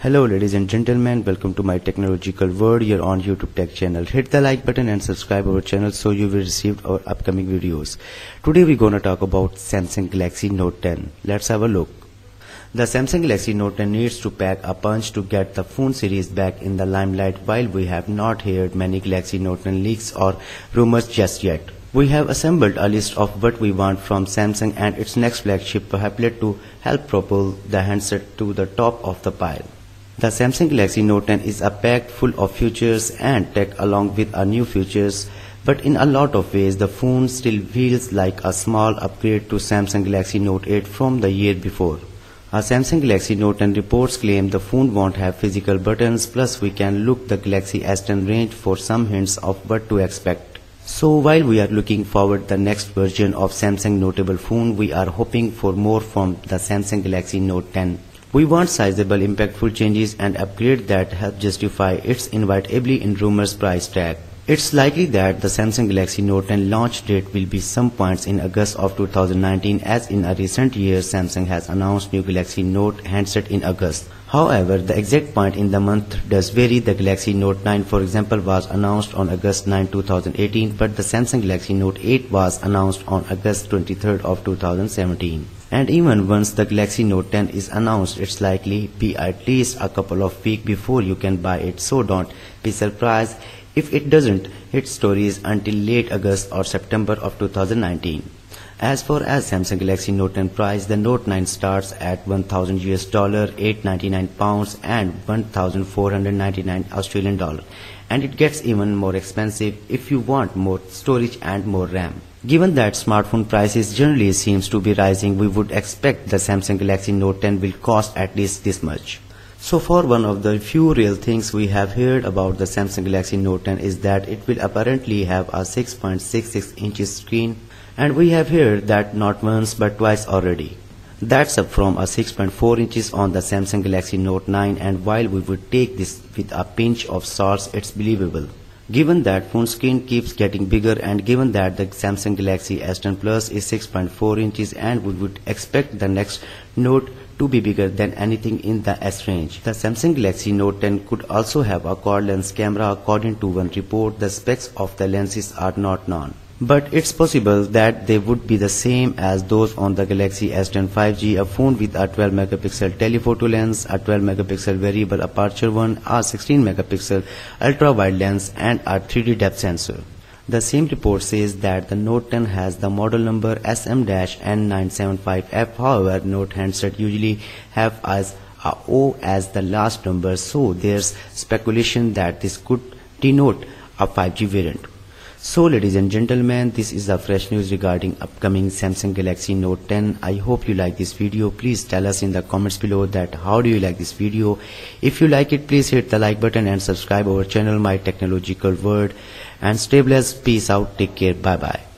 Hello ladies and gentlemen, welcome to my technological world here on YouTube Tech channel. Hit the like button and subscribe our channel so you will receive our upcoming videos. Today we're gonna talk about Samsung Galaxy Note 10. Let's have a look. The Samsung Galaxy Note 10 needs to pack a punch to get the phone series back in the limelight. While we have not heard many Galaxy Note 10 leaks or rumors just yet, we have assembled a list of what we want from Samsung and its next flagship tablet to help propel the handset to the top of the pile. The Samsung Galaxy Note 10 is packed full of features and tech along with new features, but in a lot of ways the phone still feels like a small upgrade to Samsung Galaxy Note 8 from the year before. A Samsung Galaxy Note 10 reports claim the phone won't have physical buttons, plus we can look the Galaxy S10 range for some hints of what to expect. So while we are looking forward to the next version of Samsung notable phone, we are hoping for more from the Samsung Galaxy Note 10. We want sizable impactful changes and upgrade that help justify its inevitably in rumors price tag. It's likely that the Samsung Galaxy Note 10 launch date will be some points in August of 2019, as in a recent years Samsung has announced new Galaxy Note handset in August. However, the exact point in the month does vary. The Galaxy Note 9 for example was announced on August 9, 2018, but the Samsung Galaxy Note 8 was announced on August 23rd of 2017. And even once the Galaxy Note 10 is announced, it's likely be at least a couple of weeks before you can buy it, so don't be surprised if it doesn't hit stores until late August or September of 2019. As far as Samsung Galaxy Note 10 price, the Note 9 starts at $1,000 US, £899 and 1,499 Australian dollar, and it gets even more expensive if you want more storage and more RAM. Given that smartphone prices generally seems to be rising, we would expect the Samsung Galaxy Note 10 will cost at least this much. So far, one of the few real things we have heard about the Samsung Galaxy Note 10 is that it will apparently have a 6.66 inches screen, and we have heard that not once but twice already. That's up from a 6.4 inches on the Samsung Galaxy Note 9, and while we would take this with a pinch of salt, it's believable. Given that phone screen keeps getting bigger, and given that the Samsung Galaxy S10 Plus is 6.4 inches, and we would expect the next Note to be bigger than anything in the S range. The Samsung Galaxy Note 10 could also have a quad lens camera. According to one report, the specs of the lenses are not known, but it's possible that they would be the same as those on the Galaxy S10 5G, a phone with a 12 megapixel telephoto lens, a 12 megapixel variable aperture one, a 16 megapixel ultra wide lens, and a 3D depth sensor. The same report says that the Note 10 has the model number SM-N975F. However, Note handset usually have as a O as the last number, so there's speculation that this could denote a 5G variant. So ladies and gentlemen, this is the fresh news regarding upcoming Samsung Galaxy Note 10. I hope you like this video. Please tell us in the comments below that how do you like this video. If you like it, please hit the like button and subscribe our channel, My Technological World. And stay blessed. Peace out. Take care. Bye bye.